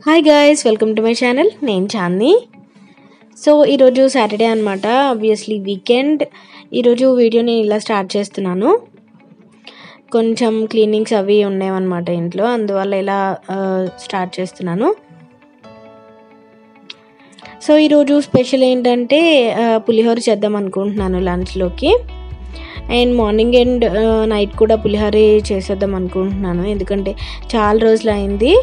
Hi guys, welcome to my channel. నేను Chandini. So ఈరోజు Saturday అనమాట, ఆబ్వియస్లీ వీకెండ్. ఈరోజు వీడియోని ఇలా స్టార్ట్ చేస్తున్నాను. కొంచెం క్లీనింగ్స్ అవి ఉన్నాయన్నమాట ఇంట్లో, అందువల్ల ఇలా స్టార్ట్ చేస్తున్నాను. సో ఈరోజు స్పెషల్ ఏంటంటే పులిహోర చేద్దాం అనుకుంటున్నాను లంచ్లోకి. అండ్ మార్నింగ్ అండ్ నైట్ కూడా పులిహోర చేసేద్దాం అనుకుంటున్నాను, ఎందుకంటే చాలా రోజులు అయింది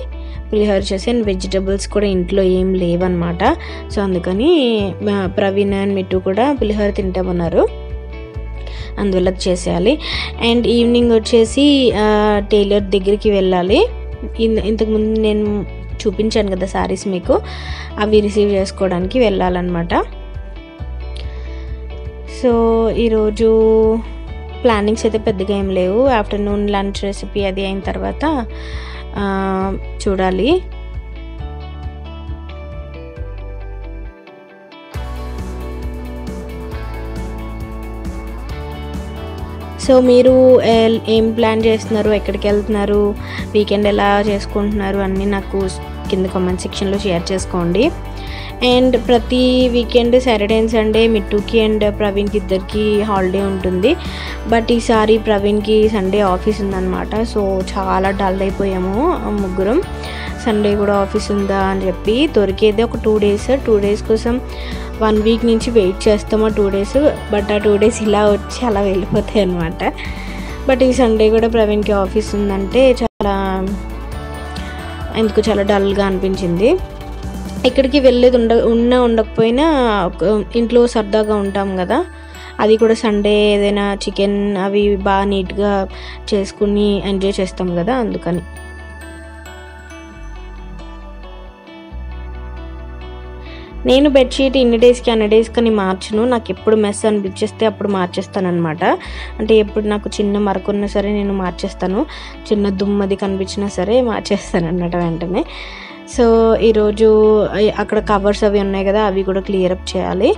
పులిహోర చేసి. అండ్ వెజిటబుల్స్ కూడా ఇంట్లో ఏం లేవన్నమాట. సో అందుకని ప్రవీణ్ అండ్ మిట్టు కూడా పులిహోర తింటామన్నారు, అందువల్ల చేసేయాలి. అండ్ ఈవినింగ్ వచ్చేసి టైలర్ దగ్గరికి వెళ్ళాలి. ఇంతకుముందు నేను చూపించాను కదా శారీస్ మీకు, అవి రిసీవ్ చేసుకోవడానికి వెళ్ళాలన్నమాట. సో ఈరోజు ప్లానింగ్స్ అయితే పెద్దగా ఏం లేవు. ఆఫ్టర్నూన్ లంచ్ రెసిపీ అది అయిన తర్వాత చూడాలి. సో మీరు ఏం ప్లాన్ చేస్తున్నారు, ఎక్కడికి వెళ్తున్నారు, వీకెండ్ ఎలా చేసుకుంటున్నారు అన్నీ నాకు కింద కామెంట్ సెక్షన్లో షేర్ చేసుకోండి. అండ్ ప్రతి వీకెండ్ సాటర్డే అండ్ సండే మిట్టుకి అండ్ ప్రవీణ్కి ఇద్దరికి హాలిడే ఉంటుంది. బట్ ఈసారి ప్రవీణ్కి సండే ఆఫీస్ ఉందన్నమాట. సో చాలా డల్ అయిపోయాము ముగ్గురం. సండే కూడా ఆఫీస్ ఉందా అని చెప్పి దొరికేది ఒక 2 days కోసం 1 week నుంచి వెయిట్ చేస్తాము 2 days. బట్ ఆ 2 days ఇలా వచ్చి అలా వెళ్ళిపోతాయి అన్నమాట. బట్ ఈ సండే కూడా ప్రవీణ్కి ఆఫీస్ ఉందంటే ఎందుకు చాలా డల్గా అనిపించింది. ఎక్కడికి వెళ్ళేది ఉండకపోయినా ఇంట్లో సరదాగా ఉంటాం కదా, అది కూడా సండే ఏదైనా చికెన్ అవి బాగా నీట్గా చేసుకుని ఎంజాయ్ చేస్తాం కదా, అందుకని. నేను బెడ్షీట్ ఇన్ని డేస్కి అన్ని డేస్కి అని మార్చను. నాకు ఎప్పుడు మెస్ అనిపించేస్తే అప్పుడు మార్చేస్తాను అనమాట. అంటే ఎప్పుడు నాకు చిన్న మరకున్నా సరే నేను మార్చేస్తాను, చిన్న దుమ్మది కనిపించినా సరే మార్చేస్తాను అన్నమాట వెంటనే. సో ఈరోజు అక్కడ కవర్స్ అవి ఉన్నాయి కదా, అవి కూడా క్లియర్ అప్ చేయాలి.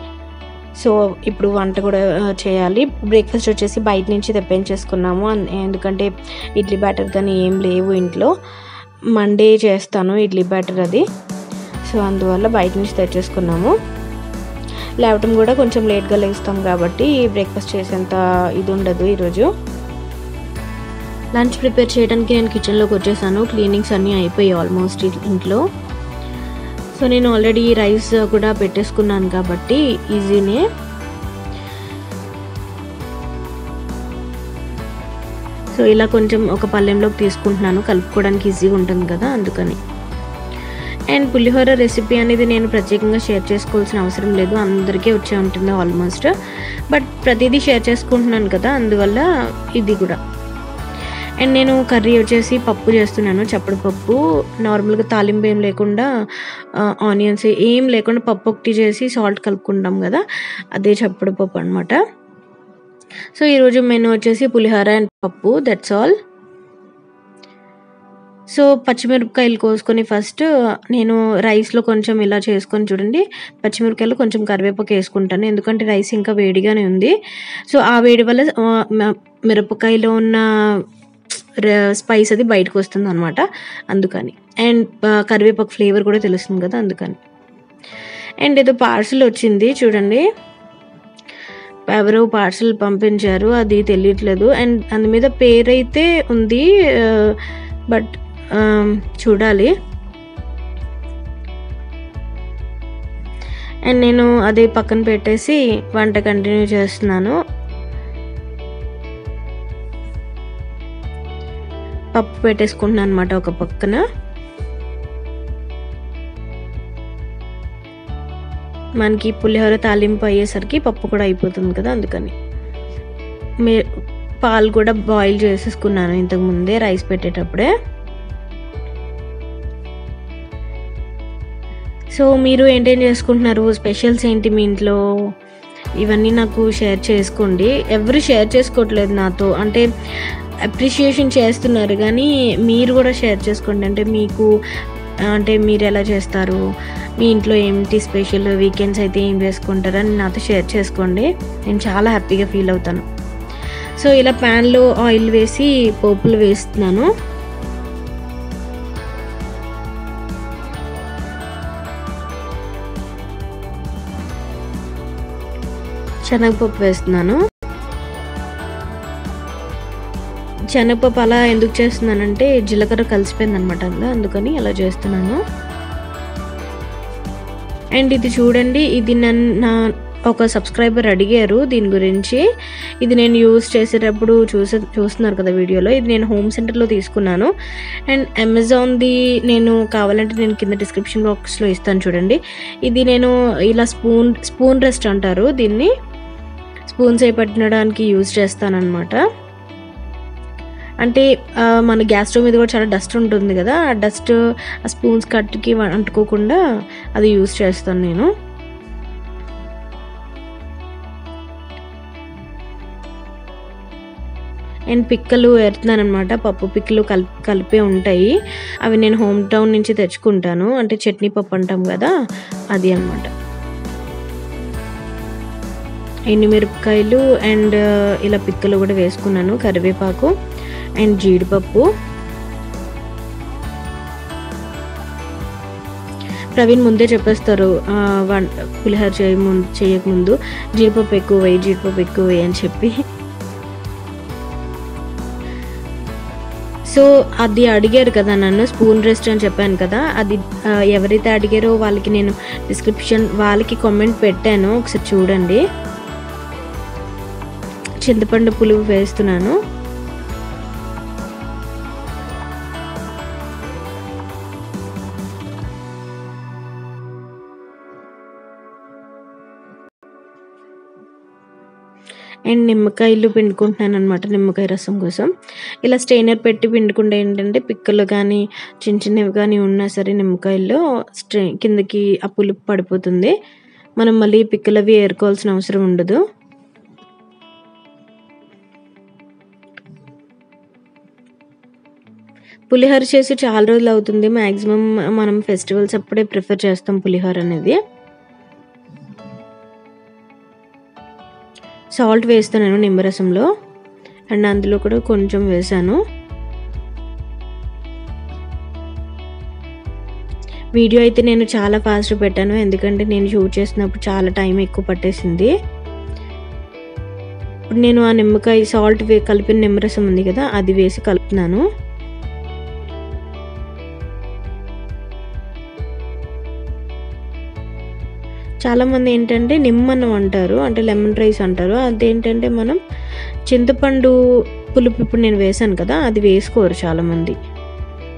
సో ఇప్పుడు వంట కూడా చేయాలి. బ్రేక్ఫాస్ట్ వచ్చేసి బయట నుంచి తెప్పించేసుకున్నాము, ఎందుకంటే ఇడ్లీ బ్యాటర్ కానీ ఏం లేవు ఇంట్లో. మండే చేస్తాను ఇడ్లీ బ్యాటర్ అది. సో అందువల్ల బయట నుంచి తెచ్చేసుకున్నాము. లేవటం కూడా కొంచెం లేట్గా లేస్తాం కాబట్టి బ్రేక్ఫాస్ట్ చేసేంత ఇది ఉండదు ఈరోజు. లంచ్ ప్రిపేర్ చేయడానికి నేను కిచెన్లోకి వచ్చేసాను. క్లీనింగ్స్ అన్నీ అయిపోయాయి ఆల్మోస్ట్ ఇంట్లో. సో నేను ఆల్రెడీ రైస్ కూడా పెట్టేసుకున్నాను కాబట్టి ఈజీనే. సో ఇలా కొంచెం ఒక పళ్ళెంలోకి తీసుకుంటున్నాను, కలుపుకోవడానికి ఈజీగా ఉంటుంది కదా, అందుకని. అండ్ పులిహోర రెసిపీ అనేది నేను ప్రత్యేకంగా షేర్ చేసుకోవాల్సిన అవసరం లేదు, అందరికీ వచ్చే ఉంటుంది ఆల్మోస్ట్. బట్ ప్రతిదీ షేర్ చేసుకుంటున్నాను కదా, అందువల్ల ఇది కూడా. అండ్ నేను కర్రీ వచ్చేసి పప్పు చేస్తున్నాను, చప్పడి పప్పు. నార్మల్గా తాలింపు ఏం లేకుండా, ఆనియన్స్ ఏం లేకుండా పప్పు ఒకటి చేసి సాల్ట్ కలుపుకుంటాం కదా, అదే చప్పడి పప్పు అనమాట. సో ఈరోజు మెనూ వచ్చేసి పులిహోర అండ్ పప్పు, దట్స్ ఆల్. సో పచ్చిమిరపకాయలు కోసుకొని ఫస్ట్ నేను రైస్లో కొంచెం ఇలా చేసుకొని చూడండి, పచ్చిమిరపకాయలు కొంచెం కరివేపాకు వేసుకుంటాను, ఎందుకంటే రైస్ ఇంకా వేడిగానే ఉంది. సో ఆ వేడి వల్ల మిరపకాయలో ఉన్న స్పైస్ అది బయటకు వస్తుంది అనమాట, అందుకని. అండ్ కరివేపాకు ఫ్లేవర్ కూడా తెలుస్తుంది కదా, అందుకని. అండ్ ఏదో పార్సల్ వచ్చింది చూడండి, ఎవరో పార్సల్ పంపించారు, అది తెలియట్లేదు. అండ్ అందు మీద పేరైతే ఉంది, బట్ చూడాలి. అండ్ నేను అదే పక్కన పెట్టేసి వంట కంటిన్యూ చేస్తున్నాను. పప్పు పెట్టేసుకుంటున్నాను అనమాట ఒక పక్కన. మనకి పులిహోర తాలింపు అయ్యేసరికి పప్పు కూడా అయిపోతుంది కదా, అందుకని. పాలు కూడా బాయిల్ చేసేసుకున్నాను ఇంతకుముందే రైస్ పెట్టేటప్పుడే. సో మీరు ఏంటేం చేసుకుంటున్నారు, స్పెషల్స్ ఏంటి మీ ఇంట్లో, ఇవన్నీ నాకు షేర్ చేసుకోండి. ఎవరు షేర్ చేసుకోవట్లేదు నాతో, అంటే అప్రిషియేషన్ చేస్తున్నారు కానీ మీరు కూడా షేర్ చేసుకోండి. అంటే మీకు, అంటే మీరు ఎలా చేస్తారు, మీ ఇంట్లో ఏంటి స్పెషల్, వీకెండ్స్ అయితే ఏం చేసుకుంటారని నాతో షేర్ చేసుకోండి, నేను చాలా హ్యాపీగా ఫీల్ అవుతాను. సో ఇలా ప్యాన్లో ఆయిల్ వేసి పోపులు వేస్తున్నాను. శనగపప్పు వేస్తున్నాను. శనగపప్పు అలా ఎందుకు చేస్తున్నానంటే జీలకర్ర కలిసిపోయింది అనమాట అందుకని అలా చేస్తున్నాను. అండ్ ఇది చూడండి, ఇది నా ఒక సబ్స్క్రైబర్ అడిగారు దీని గురించి. ఇది నేను యూజ్ చేసేటప్పుడు చూస్తున్నారు కదా వీడియోలో. ఇది నేను హోమ్ సెంటర్లో తీసుకున్నాను. అండ్ అమెజాన్ది నేను కావాలంటే నేను కింద డిస్క్రిప్షన్ బాక్స్లో ఇస్తాను చూడండి. ఇది నేను ఇలా స్పూన్ రెస్ట్ అంటారు దీన్ని, స్పూన్స్ అయి పట్టడానికి యూజ్ చేస్తానన్నమాట. అంటే మన గ్యాస్ స్టవ్ మీద కూడా చాలా డస్ట్ ఉంటుంది కదా, ఆ డస్ట్ ఆ స్పూన్స్ కట్కి అంటుకోకుండా అది యూజ్ చేస్తాను నేను. అండ్ పిక్కలు ఎరుతున్నాను అనమాట. పప్పు పిక్కలు కలిపే ఉంటాయి. అవి నేను హోమ్ టౌన్ నుంచి తెచ్చుకుంటాను. అంటే చట్నీ పప్పు అంటాం కదా, అది అనమాట. ఎండుమిరపకాయలు అండ్ ఇలా పిక్కలు కూడా వేసుకున్నాను, కరివేపాకు అండ్ జీడిపప్పు. ప్రవీణ్ ముందే చెప్పేస్తారు పులిహోర చేయకముందు, జీడిపప్పు ఎక్కువ వేయి అని చెప్పి. సో అది అడిగారు కదా నన్ను, స్పూన్ రెస్ట్ అని చెప్పాను కదా, అది ఎవరైతే అడిగారో వాళ్ళకి నేను వాళ్ళకి కామెంట్ పెట్టాను, ఒకసారి చూడండి. చింతపండు పులుగు వేస్తున్నాను. అండ్ నిమ్మకాయలు పిండుకుంటున్నాను అనమాట, నిమ్మకాయ రసం కోసం. ఇలా స్ట్రెయినర్ పెట్టి పిండుకుంటే ఏంటంటే పిక్కలు కానీ చిన్నవి కానీ ఉన్నా సరే నిమ్మకాయల్లో కిందకి ఆ పులుపు పడిపోతుంది. మనం మళ్ళీ పిక్కలవి ఏరుకోవాల్సిన అవసరం ఉండదు. పులిహోర చేసి చాలా రోజులు అవుతుంది. మ్యాక్సిమం మనం ఫెస్టివల్స్ అప్పుడే ప్రిఫర్ చేస్తాం పులిహోర అనేది. సాల్ట్ వేస్తున్నాను నిమ్మరసంలో, అండ్ అందులో కూడా కొంచెం వేసాను. వీడియో అయితే నేను చాలా ఫాస్ట్ పెట్టాను, ఎందుకంటే నేను షూట్ చేసినప్పుడు చాలా టైం ఎక్కువ పట్టేసింది. ఇప్పుడు నేను ఆ నిమ్మకాయ సాల్ట్ కలిపిన నిమ్మరసం ఉంది కదా, అది వేసి కలుపుతున్నాను. చాలామంది ఏంటంటే నిమ్మన్నం అంటారు, అంటే లెమన్ రైస్ అంటారు. అదేంటంటే మనం చింతపండు పులుపు ఇప్పుడు నేను వేసాను కదా, అది వేసుకోరు చాలామంది.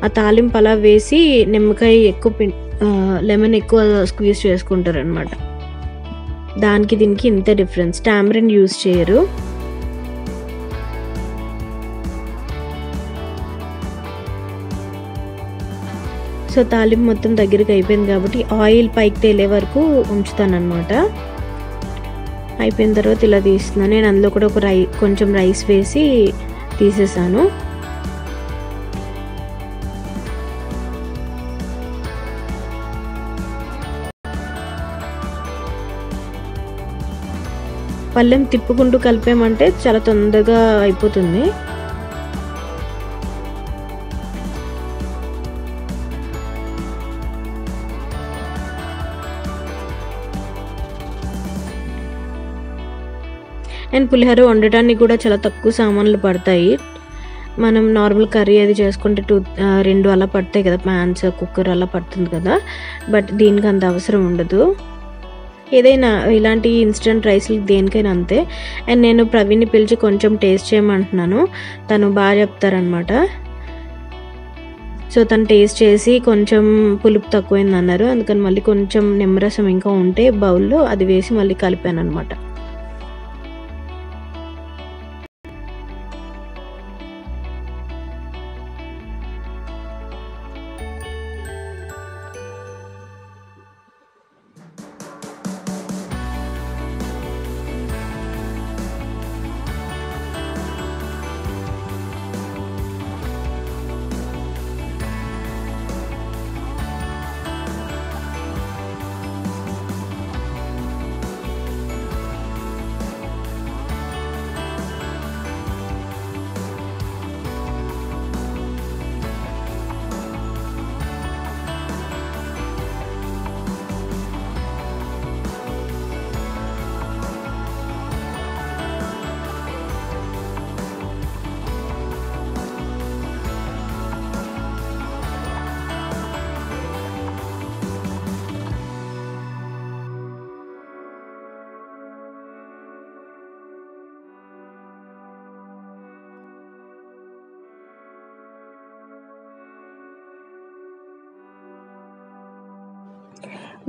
ఆ తాలింపు అలా వేసి నిమ్మకాయ ఎక్కువ లెమన్ ఎక్కువ స్క్వీజ్ చేసుకుంటారు అనమాట. దానికి దీనికి ఇంత డిఫరెన్స్. టామరిన్ యూజ్ చేయరు. సో తాలింపు మొత్తం దగ్గరికి అయిపోయింది కాబట్టి ఆయిల్ పైకి తేలే వరకు ఉంచుతాను అనమాట. అయిపోయిన తర్వాత ఇలా తీస్తున్నాను. నేను అందులో కూడా కొంచెం రైస్ వేసి తీసేసాను. పళ్ళెం తిప్పుకుంటూ కలిపామంటే చాలా తొందరగా అయిపోతుంది. అండ్ పులిహోర వండటానికి కూడా చాలా తక్కువ సామాన్లు పడతాయి. మనం నార్మల్ కర్రీ అది చేసుకుంటే 2 అలా పడతాయి కదా, ప్యాన్స్ కుక్కర్ అలా పడుతుంది కదా, బట్ దీనికి అంత అవసరం ఉండదు. ఏదైనా ఇలాంటి ఇన్స్టెంట్ రైస్లకి దేనికైనా అంతే. అండ్ నేను ప్రవీణ్ని పిలిచి కొంచెం టేస్ట్ చేయమంటున్నాను, తను బాగా చెప్తారనమాట. సో తను టేస్ట్ చేసి కొంచెం పులుపు తక్కువైంది అన్నారు, అందుకని మళ్ళీ కొంచెం నిమ్మరసం ఇంకా ఉంటే బౌల్లో అది వేసి మళ్ళీ కలిపాను అనమాట.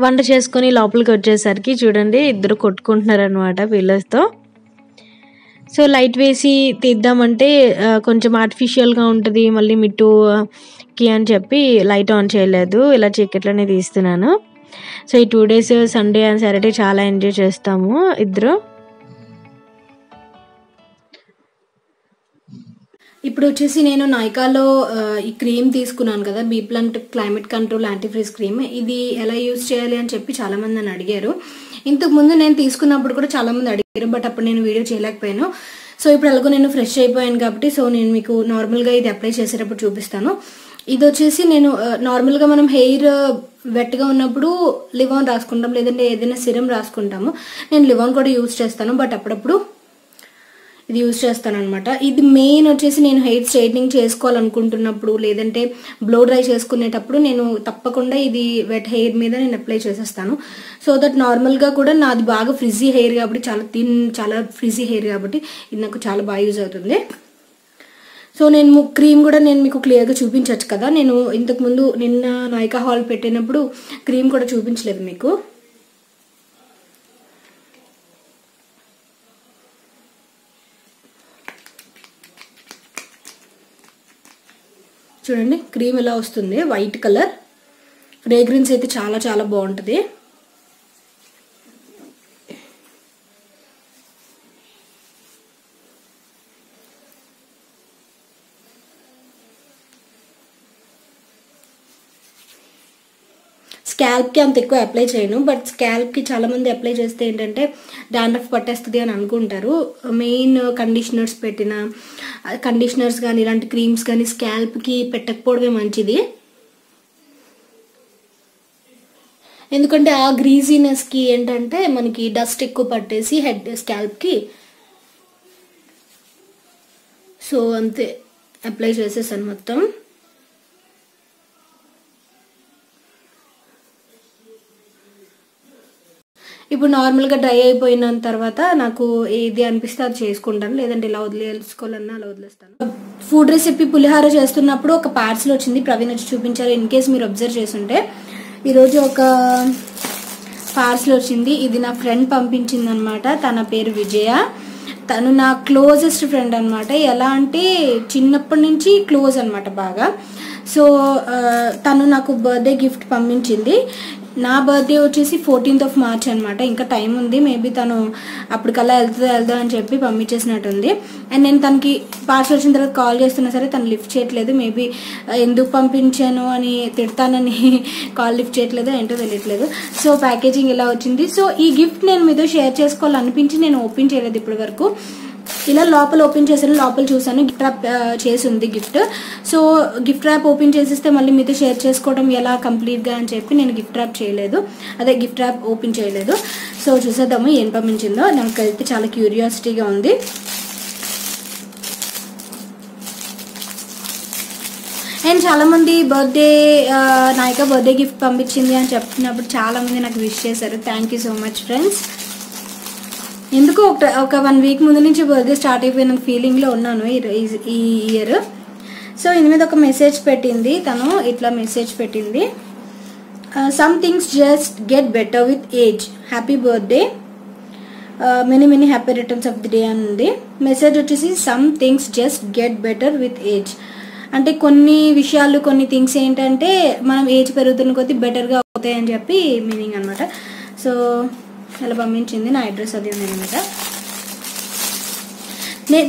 వంట చేసుకొని లోపలికి వచ్చేసరికి చూడండి ఇద్దరు కొట్టుకుంటున్నారనమాట పిల్లర్స్తో. సో లైట్ వేసి తీద్దామంటే కొంచెం ఆర్టిఫిషియల్గా ఉంటుంది మళ్ళీ మిట్టుకి అని చెప్పి లైట్ ఆన్ చేయలేదు, ఇలా చీకట్లోనే తీస్తున్నాను. సో ఈ 2 days సండే అండ్ సాటర్డే చాలా ఎంజాయ్ చేస్తాము ఇద్దరు. ఇప్పుడు వచ్చేసి నేను నైకాలో ఈ క్రీమ్ తీసుకున్నాను కదా, B plant climate control anti freeze cream. ఇది ఎలా యూజ్ చేయాలి అని చెప్పి చాలా మంది నన్ను అడిగారు. ఇంతకు ముందు నేను తీసుకున్నప్పుడు కూడా చాలా మంది అడిగారు, బట్ అప్పుడు నేను వీడియో చేయలేకపోయాను. సో ఇప్పుడు ఎలాగో నేను ఫ్రెష్ అయిపోయాను కాబట్టి సో నేను మీకు నార్మల్గా ఇది అప్లై చేసేటప్పుడు చూపిస్తాను. ఇది వచ్చేసి నేను నార్మల్గా మనం హెయిర్ వెట్గా ఉన్నప్పుడు లివాన్ రాసుకుంటాం, లేదంటే ఏదైనా సిరం రాసుకుంటాము. నేను లివాన్ కూడా యూజ్ చేస్తాను, బట్ అప్పుడప్పుడు ఇది యూజ్ చేస్తాను అనమాట. ఇది మెయిన్ వచ్చేసి నేను హెయిర్ స్ట్రైట్నింగ్ చేసుకోవాలనుకుంటున్నప్పుడు, లేదంటే బ్లో డ్రై చేసుకునేటప్పుడు నేను తప్పకుండా ఇది వెట్ హెయిర్ మీద నేను అప్లై చేసేస్తాను. సో దట్ నార్మల్గా కూడా నాది బాగా ఫ్రిజీ హెయిర్ కాబట్టి, చాలా ఫ్రిజీ హెయిర్ కాబట్టి ఇది నాకు చాలా బాగా యూజ్ అవుతుంది. సో నేను క్రీమ్ కూడా నేను మీకు క్లియర్గా చూపించవచ్చు కదా. నేను ఇంతకుముందు నిన్న నైకా హాల్ పెట్టినప్పుడు క్రీమ్ కూడా చూపించలేదు మీకు. చూడండి క్రీమ్ ఎలా వస్తుంది, వైట్ కలర్, ఫ్రేగ్రెన్స్ అయితే చాలా చాలా బాగుంటుంది. స్కాల్ప్కి అంత ఎక్కువ అప్లై చేయను, బట్ స్కాల్ప్కి చాలామంది అప్లై చేస్తే ఏంటంటే డాండ్రఫ్ పట్టేస్తుంది అని అనుకుంటారు. మెయిన్ కండిషనర్స్ కానీ ఇలాంటి క్రీమ్స్ కానీ స్కాల్ప్కి పెట్టకపోవడమే మంచిది. ఎందుకంటే ఆ గ్రీజీనెస్కి ఏంటంటే మనకి డస్ట్ ఎక్కువ పట్టేసి స్కాల్ప్కి. సో అంతే, అప్లై చేసేసాను మొత్తం. ఇప్పుడు నార్మల్గా డ్రై అయిపోయిన తర్వాత నాకు ఏది అనిపిస్తే అది చేసుకుంటాను, లేదంటే ఇలా వదిలేసుకోవాలన్నా అలా వదిలేస్తాను. ఫుడ్ రెసిపీ పులిహార చేస్తున్నప్పుడు ఒక పార్సల్ వచ్చింది, ప్రవీణ్ వచ్చి చూపించారు. ఇన్ కేస్ మీరు అబ్జర్వ్ చేస్తుంటే ఈరోజు ఒక పార్సల్ వచ్చింది. ఇది నా ఫ్రెండ్ పంపించింది అనమాట. తన పేరు విజయ. తను నా క్లోజెస్ట్ ఫ్రెండ్ అనమాట. ఎలా అంటే చిన్నప్పటి నుంచి క్లోజ్ అనమాట బాగా. సో తను నాకు బర్త్డే గిఫ్ట్ పంపించింది. నా బర్త్డే వచ్చేసి 14th March అనమాట. ఇంకా టైం ఉంది, మేబీ తను అప్పటికల్లా వెళ్దా అని చెప్పి పంపించేసినట్టుంది. అండ్ నేను తనకి పార్సల్ వచ్చిన తర్వాత కాల్ చేస్తున్నా సరే తను లిఫ్ట్ చేయట్లేదు. మేబీ ఎందుకు పంపించాను అని తిడతానని కాల్ లిఫ్ట్ చేయట్లేదు, ఏంటో తెలియట్లేదు. సో ప్యాకేజింగ్ ఇలా వచ్చింది. సో ఈ గిఫ్ట్ నేను మీతో షేర్ చేసుకోవాలనిపించి నేను ఓపెన్ చేయలేదు ఇప్పటి వరకు. ఇలా లోపల ఓపెన్ చేశాను, లోపల చూసాను గిఫ్ట్ ర్యాప్ చేసి ఉంది gift. So gift wrap open చేసేస్తే మళ్ళీ మీతో షేర్ చేసుకోవడం ఎలా కంప్లీట్గా అని చెప్పి నేను గిఫ్ట్ ర్యాప్ చేయలేదు, అదే గిఫ్ట్ ర్యాప్ ఓపెన్ చేయలేదు. సో చూసేద్దాము ఏం పంపించిందో. నాకైతే చాలా క్యూరియాసిటీగా ఉంది. అండ్ చాలామంది నాయక బర్త్డే గిఫ్ట్ పంపించింది అని చెప్పినప్పుడు చాలామంది నాకు విష్ చేశారు. Thank you so much friends. ఎందుకు ఒక 1 week ముందు నుంచి బర్త్డే స్టార్ట్ అయిపోయిన ఫీలింగ్లో ఉన్నాను ఈ ఇయర్. సో ఇందు మీద ఒక మెసేజ్ పెట్టింది తను, ఇట్లా మెసేజ్ పెట్టింది, some things just get better with age, happy birthday, many happy returns of the day అని ఉంది. మెసేజ్ వచ్చేసి some things just get better with age అంటే కొన్ని విషయాలు కొన్ని థింగ్స్ ఏంటంటే మనం ఏజ్ పెరుగుతున్న కొద్దీ బెటర్గా అవుతాయి అని చెప్పి మీనింగ్ అనమాట. సో అలా పంపించింది. నా అడ్రస్ అది ఉంది అనమాట.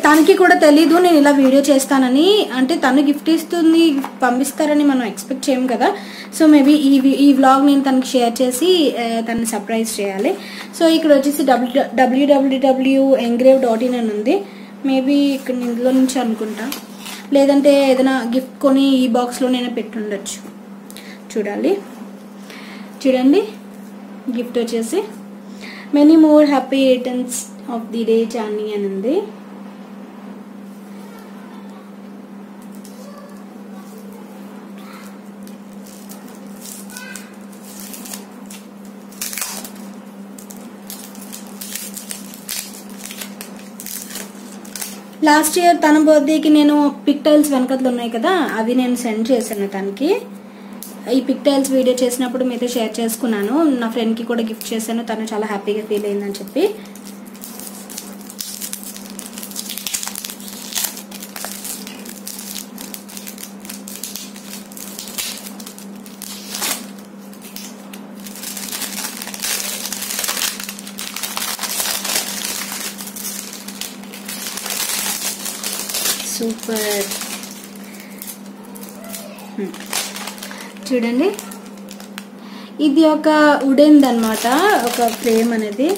తనకి కూడా తెలీదు నేను ఇలా వీడియో చేస్తానని. అంటే తను గిఫ్ట్ ఇస్తుంది, పంపిస్తారని మనం ఎక్స్పెక్ట్ చేయం కదా. సో మేబీ ఈ వ్లాగ్ నేను తనకి షేర్ చేసి తనని సర్ప్రైజ్ చేయాలి. సో ఇక్కడ వచ్చేసి www.engrave.in అని ఉంది. మేబీ ఇక్కడ ఇందులో నుంచి అనుకుంటా, లేదంటే ఏదైనా గిఫ్ట్ కొని ఈ బాక్స్లో నేను పెట్టుండొచ్చు. చూడండి గిఫ్ట్ వచ్చేసి many more happy returns of the day Johnny అని ఉంది. లాస్ట్ ఇయర్ తన బర్త్డేకి నేను పిక్టైల్స్ వెనకట్లు ఉన్నాయి కదా, అవి నేను సెండ్ చేశాను తనకి. ఈ పిక్టైల్స్ వీడియో చేసినప్పుడు మీతో షేర్ చేసుకున్నాను. నా ఫ్రెండ్కి కూడా గిఫ్ట్ చేశాను, తను చాలా హ్యాపీగా ఫీల్ అయిందని చెప్పి. సూపర్. చూడండి, ఇది ఒక వుడెన్ అన్నమాట, ఒక ఫ్రేమ్ అనేది.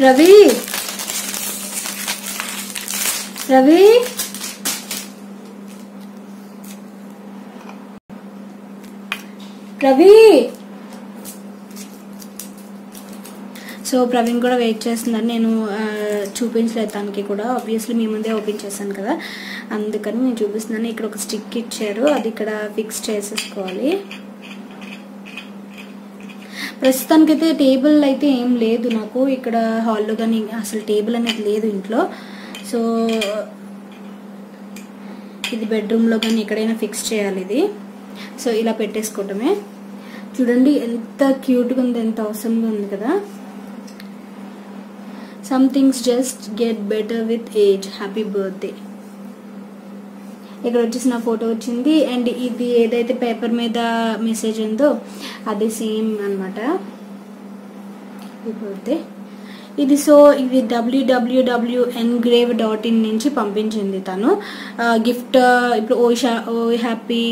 రవి రవి రవి సో ప్రవీణ్ కూడా వెయిట్ చేస్తున్నాను. నేను చూపించలేదు తనకి కూడా, ఆబ్వియస్లీ మీ ముందే ఓపెన్ చేశాను కదా, అందుకని నేను చూపిస్తున్నాను. ఇక్కడ ఒక స్టిక్ ఇచ్చారు, అది ఇక్కడ ఫిక్స్ చేసేసుకోవాలి. ప్రస్తుతానికైతే టేబుల్ అయితే ఏం లేదు నాకు ఇక్కడ హాల్లో, కానీ అసలు టేబుల్ అనేది లేదు ఇంట్లో. సో ఇది బెడ్రూమ్లో కానీ ఎక్కడైనా ఫిక్స్ చేయాలి ఇది. సో ఇలా పెట్టేసుకోవటమే. చూడండి ఎంత క్యూట్గా ఉంది, ఎంత అవసరంగా ఉంది కదా. Some things just get better with age. Happy birthday. ఇక్కడ వచ్చేసి నా ఫోటో వచ్చింది. అండ్ ఇది ఏదైతే పేపర్ మీద మెసేజ్ ఉందో అది సేమ్ అనమాట, హ్యాపీ బర్త్డే ఇది. సో ఇది www.engrave.in నుంచి పంపించింది తను. గిఫ్ట్ ఇప్పుడు ఓ హ్యాపీ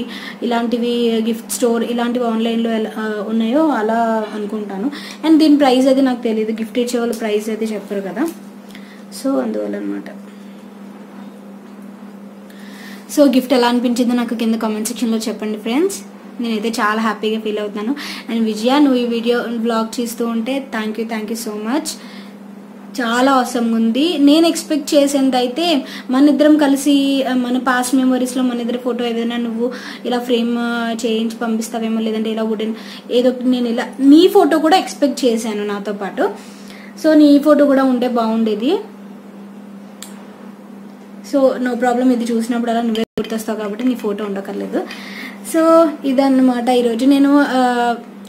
ఇలాంటివి గిఫ్ట్ స్టోర్ ఇలాంటివి ఆన్లైన్లో ఉన్నాయో అలా అనుకుంటాను. అండ్ దీని ప్రైస్ అది నాకు తెలియదు, గిఫ్ట్ ఇచ్చే వాళ్ళు ప్రైస్ అయితే చెప్పరు కదా, సో అందువల్ల అనమాట. సో గిఫ్ట్ ఎలా అనిపించిందో నాకు కింద కామెంట్ సెక్షన్లో చెప్పండి ఫ్రెండ్స్. నేనైతే చాలా హ్యాపీగా ఫీల్ అవుతున్నాను. అండ్ విజయ, నువ్వు ఈ వీడియో వ్లాగ్ చేస్తూ ఉంటే థ్యాంక్ యూ సో మచ్. చాలా అవసరం ఉంది. నేను ఎక్స్పెక్ట్ చేసేది అయితే మన ఇద్దరం కలిసి మన పాస్ట్ మెమరీస్లో మన ఇద్దరు ఫోటో ఏదైనా నువ్వు ఇలా ఫ్రేమ్ చేయించి పంపిస్తావేమో, లేదంటే ఇలా వుడెన్ ఏదో నేను ఇలా నీ ఫోటో కూడా ఎక్స్పెక్ట్ చేశాను నాతో పాటు. సో నీ ఫోటో కూడా ఉంటే బాగుండేది. సో నో ప్రాబ్లం, ఇది చూసినప్పుడు అలా నువ్వే గుర్తొస్తావు కాబట్టి నీ ఫోటో ఉండకర్లేదు. సో ఇదన్నమాట ఈరోజు. నేను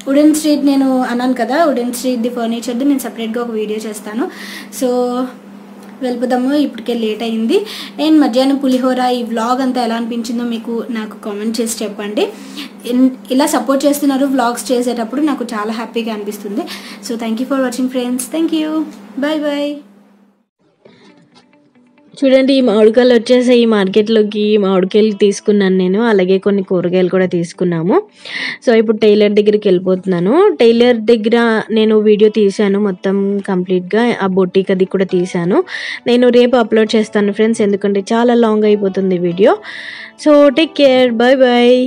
వుడెన్ స్ట్రీట్ నేను అన్నాను కదా, వుడెన్ స్ట్రీట్ ది ఫర్నిచర్ది నేను సపరేట్గా ఒక వీడియో చేస్తాను. సో వెళ్ళిపోదాము, ఇప్పటికే లేట్ అయింది. అండ్ మధ్యాహ్నం పులిహోర ఈ వ్లాగ్ అంతా ఎలా అనిపించిందో మీకు నాకు కామెంట్ చేసి చెప్పండి. ఇలా సపోర్ట్ చేస్తున్నారు వ్లాగ్స్ చేసేటప్పుడు, నాకు చాలా హ్యాపీగా అనిపిస్తుంది. So thank you for watching friends. Thank you, bye bye. చూడండి, ఈ మామిడికాయలు వచ్చేసాయి. ఈ మార్కెట్లోకి మామిడికాయలు తీసుకున్నాను నేను, అలాగే కొన్ని కూరగాయలు కూడా తీసుకున్నాము. సో ఇప్పుడు టైలర్ దగ్గరికి వెళ్ళిపోతున్నాను. టైలర్ దగ్గర నేను వీడియో తీశాను మొత్తం కంప్లీట్గా, ఆ బొట్టికి అది కూడా తీశాను. నేను రేపు అప్లోడ్ చేస్తాను ఫ్రెండ్స్, ఎందుకంటే చాలా లాంగ్ అయిపోతుంది video. So take care, bye bye.